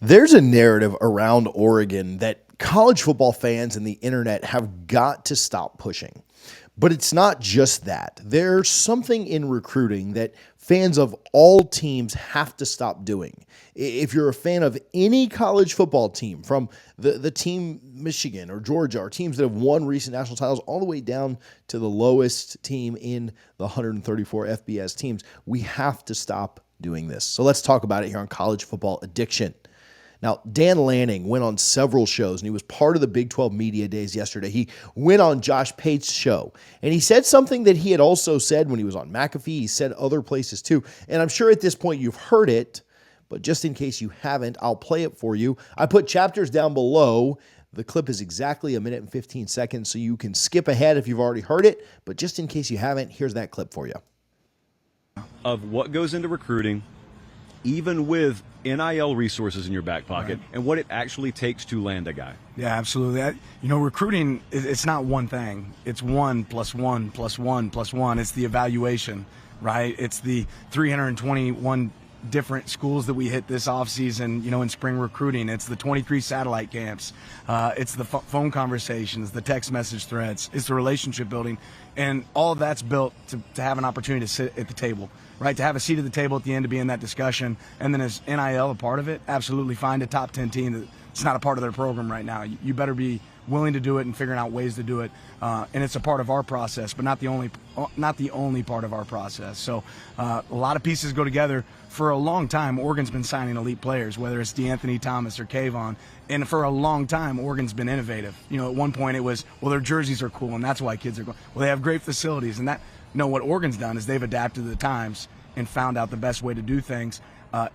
There's a narrative around Oregon that college football fans and the internet have got to stop pushing. But it's not just that. There's something in recruiting that fans of all teams have to stop doing. If you're a fan of any college football team, from the team Michigan or Georgia, or teams that have won recent national titles, all the way down to the lowest team in the 134 FBS teams, we have to stop doing this. So let's talk about it here on College Football Addiction. Now, Dan Lanning went on several shows, and he was part of the Big 12 Media Days yesterday. He went on Josh Pate's show, and he said something that he had also said when he was on McAfee. He said other places too, and I'm sure at this point you've heard it, but just in case you haven't, I'll play it for you. I put chapters down below. The clip is exactly 1 minute and 15 seconds, so you can skip ahead if you've already heard it, but just in case you haven't, here's that clip for you. Of what goes into recruiting, even with NIL resources in your back pocket, right, and what it actually takes to land a guy. Yeah, absolutely. Recruiting, it's not one thing. It's 1 + 1 + 1 + 1. It's the evaluation, right? It's the 321 different schools that we hit this offseason, in spring recruiting. It's the 23 satellite camps. It's the phone conversations, the text message threads. It's the relationship building. And all of that's built to have an opportunity to sit at the table, right? To have a seat at the table at the end, to be in that discussion. And then is NIL a part of it? Absolutely. Find a top 10 team that's not a part of their program right now. You better be willing to do it and figuring out ways to do it. And it's a part of our process, but not the only part of our process. So a lot of pieces go together. For a long time, Oregon's been signing elite players, whether it's DeAnthony Thomas or Kayvon. And for a long time, Oregon's been innovative. At one point it was, well, their jerseys are cool, and that's why kids are going. Well, they have great facilities, and what Oregon's done is they've adapted to the times and found out the best way to do things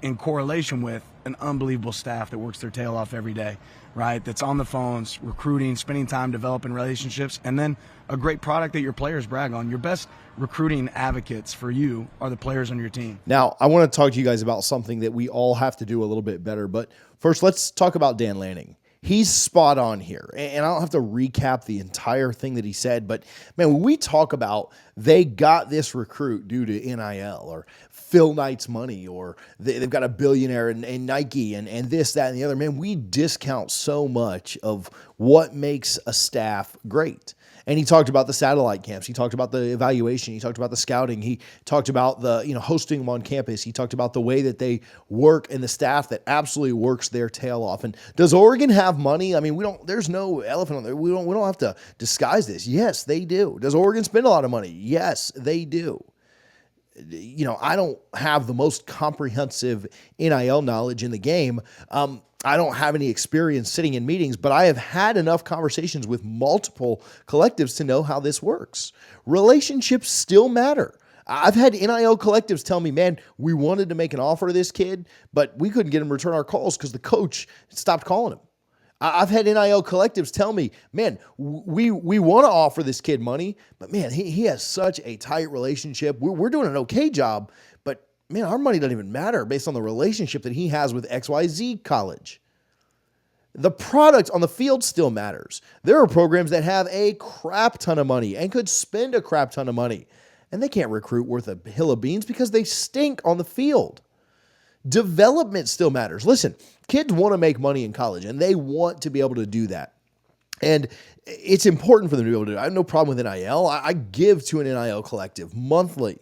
in correlation with an unbelievable staff that works their tail off every day, right? That's on the phones, recruiting, spending time developing relationships, and then a great product that your players brag on. Your best recruiting advocates for you are the players on your team. Now, I want to talk to you guys about something that we all have to do a little bit better, but first, let's talk about Dan Lanning. He's spot on here, and I don't have to recap the entire thing that he said, but man, when we talk about they got this recruit due to NIL or Phil Knight's money, or they've got a billionaire and Nike and this, that, and the other, man, we discount so much of what makes a staff great. And he talked about the satellite camps. He talked about the evaluation. He talked about the scouting. He talked about the hosting them on campus. He talked about the way that they work and the staff that absolutely works their tail off. And does Oregon have money? I mean, there's no elephant on there. We don't have to disguise this. Yes, they do. Does Oregon spend a lot of money? Yes, they do. I don't have the most comprehensive NIL knowledge in the game. I don't have any experience sitting in meetings, but I have had enough conversations with multiple collectives to know how this works. Relationships still matter. I've had NIL collectives tell me, man, we wanted to make an offer to this kid, but we couldn't get him to return our calls because the coach stopped calling him. I've had NIL collectives tell me, man, we want to offer this kid money, but man, he has such a tight relationship. We're doing an okay job, but man, our money doesn't even matter based on the relationship that he has with XYZ college. The product on the field still matters. There are programs that have a crap ton of money and could spend a crap ton of money, and they can't recruit worth a hill of beans because they stink on the field. Development still matters. Listen, kids want to make money in college, and they want to be able to do that. And it's important for them to be able to do it. I have no problem with NIL. I give to an NIL collective monthly.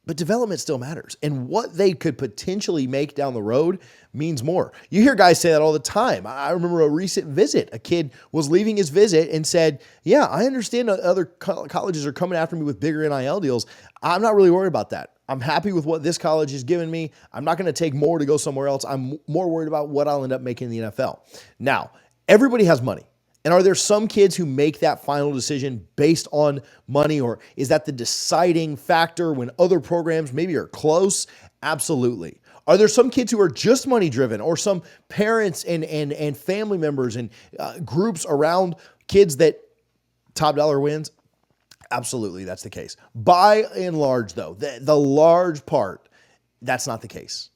But development still matters. And what they could potentially make down the road means more. You hear guys say that all the time. I remember a recent visit. A kid was leaving his visit and said, yeah, I understand that other colleges are coming after me with bigger NIL deals. I'm not really worried about that. I'm happy with what this college has given me. I'm not going to take more to go somewhere else. I'm more worried about what I'll end up making in the NFL. Now, everybody has money. And are there some kids who make that final decision based on money, or is that the deciding factor when other programs maybe are close? Absolutely. Are there some kids who are just money driven, or some parents and family members and groups around kids that top dollar wins? Absolutely, that's the case. By and large, though, the large part, that's not the case.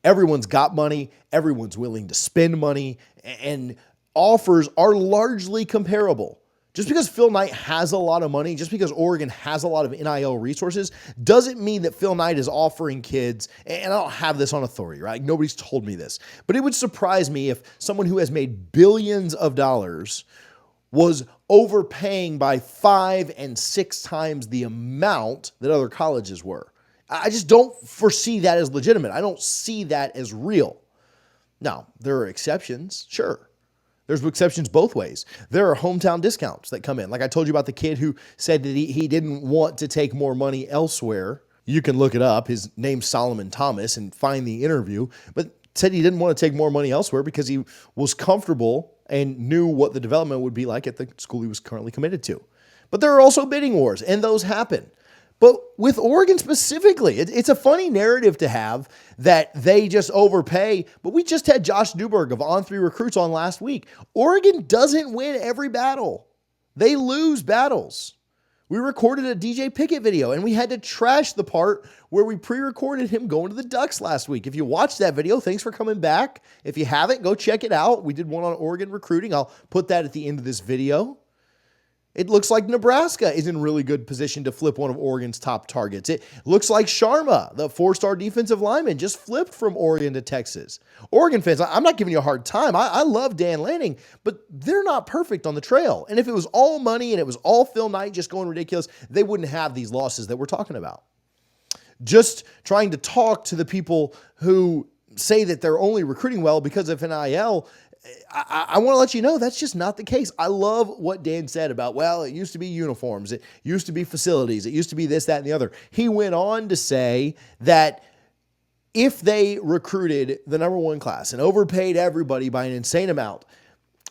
Everyone's got money. Everyone's willing to spend money, and offers are largely comparable Just because Phil Knight has a lot of money, just because Oregon has a lot of NIL resources, doesn't mean that Phil Knight is offering kids, and I don't have this on authority, right? Nobody's told me this, but it would surprise me if someone who has made billions of dollars was overpaying by 5 and 6 times the amount that other colleges were. I just don't foresee that as legitimate. I don't see that as real. Now, there are exceptions, sure. There's exceptions both ways. There are hometown discounts that come in. Like I told you about the kid who said that he didn't want to take more money elsewhere. You can look it up. His name's Solomon Thomas and find the interview, but said he didn't want to take more money elsewhere because he was comfortable and knew what the development would be like at the school he was currently committed to. But there are also bidding wars, and those happen. But with Oregon specifically, it's a funny narrative to have that they just overpay. But we just had Josh Newberg of On3 Recruits on last week. Oregon doesn't win every battle. They lose battles. We recorded a DJ Pickett video, and we had to trash the part where we pre-recorded him going to the Ducks last week. If you watched that video, thanks for coming back. If you haven't, go check it out. We did one on Oregon recruiting. I'll put that at the end of this video. It looks like Nebraska is in really good position to flip one of Oregon's top targets. It looks like Sharma, the 4-star defensive lineman, just flipped from Oregon to Texas. Oregon fans, I'm not giving you a hard time. I love Dan Lanning, but they're not perfect on the trail. And if it was all money and it was all Phil Knight just going ridiculous, they wouldn't have these losses that we're talking about. Just trying to talk to the people who say that they're only recruiting well because of NIL, I want to let you know that's just not the case. I love what Dan said about, well, it used to be uniforms. It used to be facilities. It used to be this, that, and the other. He went on to say that if they recruited the number 1 class and overpaid everybody by an insane amount,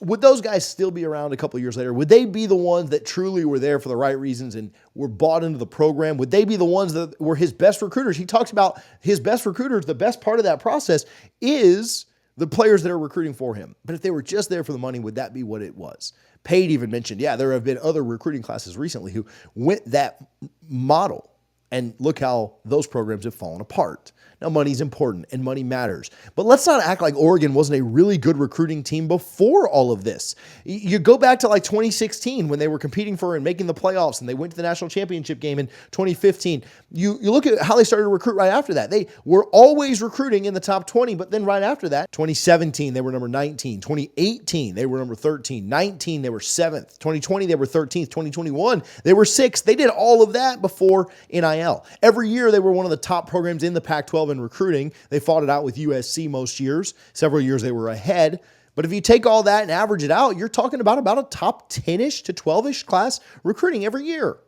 would those guys still be around a couple of years later? Would they be the ones that truly were there for the right reasons and were bought into the program? Would they be the ones that were his best recruiters? He talks about his best recruiters. The best part of that process is the players that are recruiting for him. But if they were just there for the money, would that be what it was? Pate even mentioned, yeah, there have been other recruiting classes recently who went that model. And look how those programs have fallen apart. Now, money's important and money matters. But let's not act like Oregon wasn't a really good recruiting team before all of this. You go back to like 2016 when they were competing for and making the playoffs and they went to the national championship game in 2015. You look at how they started to recruit right after that. They were always recruiting in the top 20, but then right after that, 2017, they were number 19. 2018, they were number 13. 19, they were 7th. 2020, they were 13th. 2021, they were 6th. They did all of that before NIL. Every year, they were one of the top programs in the Pac-12 in recruiting. They fought it out with USC most years. Several years they were ahead. But if you take all that and average it out, you're talking about a top 10-ish to 12-ish class recruiting every year.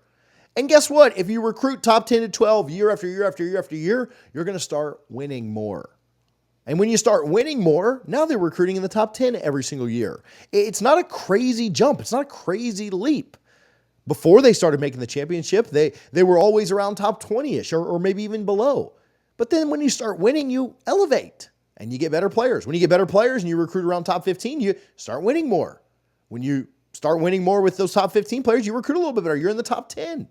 And guess what? If you recruit top 10 to 12 year after year after year after year, you're going to start winning more. And when you start winning more, now they're recruiting in the top 10 every single year. It's not a crazy jump. It's not a crazy leap. Before they started making the championship, they were always around top 20-ish or maybe even below. But then when you start winning, you elevate and you get better players. When you get better players and you recruit around top 15, you start winning more. When you start winning more with those top 15 players, you recruit a little bit better. You're in the top 10.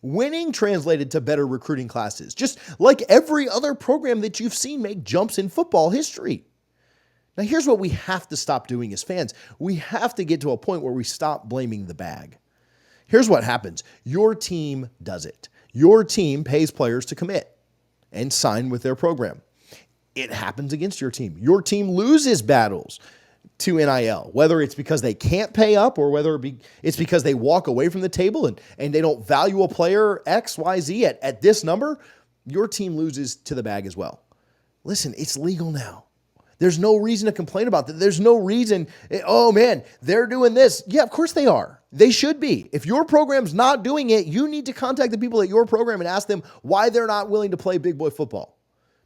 Winning translated to better recruiting classes, just like every other program that you've seen make jumps in football history. Now, here's what we have to stop doing as fans. We have to get to a point where we stop blaming the bag. Here's what happens. Your team does it. Your team pays players to commit and sign with their program. It happens against your team. Your team loses battles to NIL, whether it's because they can't pay up or whether it's because they walk away from the table and they don't value a player X, Y, Z at this number. Your team loses to the bag as well. Listen, it's legal now. There's no reason to complain about that. There's no reason, oh man, they're doing this. Yeah, of course they are. They should be. If your program's not doing it, you need to contact the people at your program and ask them why they're not willing to play big boy football.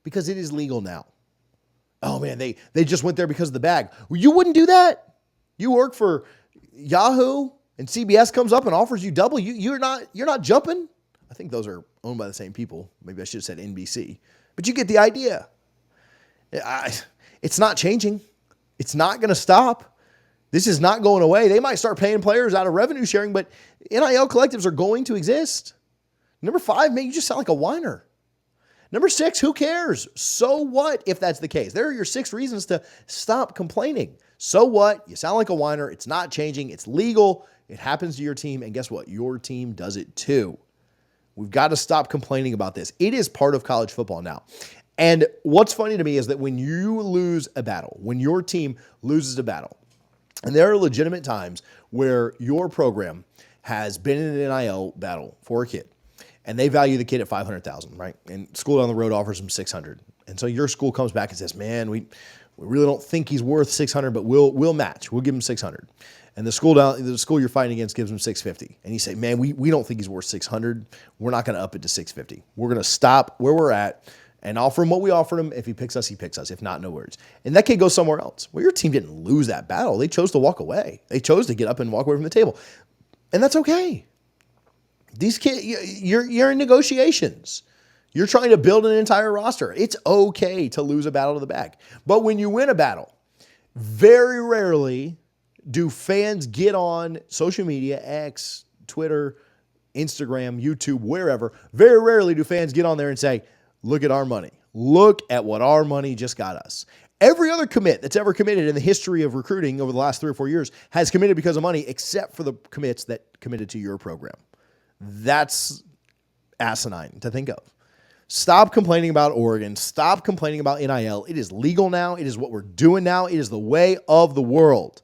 Because it is legal now. Oh man, they just went there because of the bag. Well, you wouldn't do that. You work for Yahoo and CBS comes up and offers you double. You're not jumping. I think those are owned by the same people. Maybe I should have said NBC. But you get the idea. It's not changing. It's not going to stop. This is not going away. They might start paying players out of revenue sharing, but NIL collectives are going to exist. Number 5, man, you just sound like a whiner. Number 6, who cares? So what if that's the case? There are your 6 reasons to stop complaining. So what? You sound like a whiner. It's not changing. It's legal. It happens to your team, and guess what? Your team does it too. We've got to stop complaining about this. It is part of college football now. And what's funny to me is that when you lose a battle, when your team loses a battle, and there are legitimate times where your program has been in an NIL battle for a kid, and they value the kid at $500,000, right? And school down the road offers him $600,000. And so your school comes back and says, man, we really don't think he's worth $600,000, but we'll match. We'll give him $600,000. And the school you're fighting against gives him $650,000. And you say, man, we don't think he's worth $600,000. We're not going to up it to $650,000. We're going to stop where we're at and offer him what we offered him. If he picks us, he picks us. If not, no worries. And that kid goes somewhere else. Well, your team didn't lose that battle. They chose to walk away. They chose to get up and walk away from the table. And that's okay. These kids, you're in negotiations. You're trying to build an entire roster. It's okay to lose a battle to the back. But when you win a battle, very rarely do fans get on social media, X, Twitter, Instagram, YouTube, wherever. Very rarely do fans get on there and say, look at our money. Look at what our money just got us. Every other commit that's ever committed in the history of recruiting over the last 3 or 4 years has committed because of money, except for the commits that committed to your program. That's asinine to think of. Stop complaining about Oregon. Stop complaining about NIL. It is legal now. It is what we're doing now. It is the way of the world.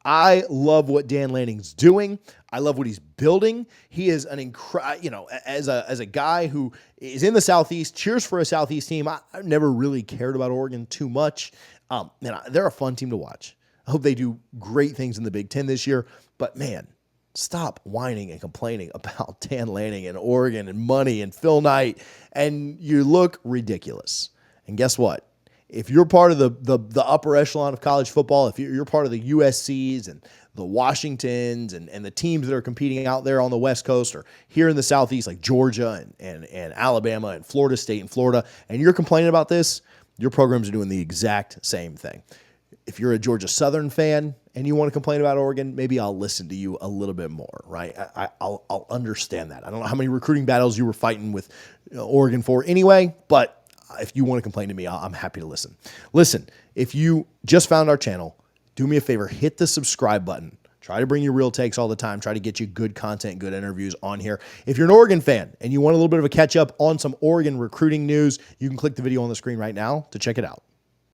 I love what Dan Lanning's doing. I love what he's building. He is an incredible, as a guy who is in the Southeast, cheers for a Southeast team. I've never really cared about Oregon too much. They're a fun team to watch. I hope they do great things in the Big Ten this year. But man, stop whining and complaining about Dan Lanning and Oregon and money and Phil Knight, and you look ridiculous. And guess what? If you're part of the upper echelon of college football, if you're part of the USCs and the Washingtons and the teams that are competing out there on the West Coast or here in the Southeast like Georgia and Alabama and Florida State and Florida, and you're complaining about this, your programs are doing the exact same thing. If you're a Georgia Southern fan and you want to complain about Oregon, maybe I'll listen to you a little bit more, right? I'll understand that. I don't know how many recruiting battles you were fighting with Oregon for anyway, but if you want to complain to me, I'm happy to listen. Listen, if you just found our channel, do me a favor, hit the subscribe button. Try to bring you real takes all the time. Try to get you good content, good interviews on here. If you're an Oregon fan and you want a little bit of a catch up on some Oregon recruiting news, you can click the video on the screen right now to check it out.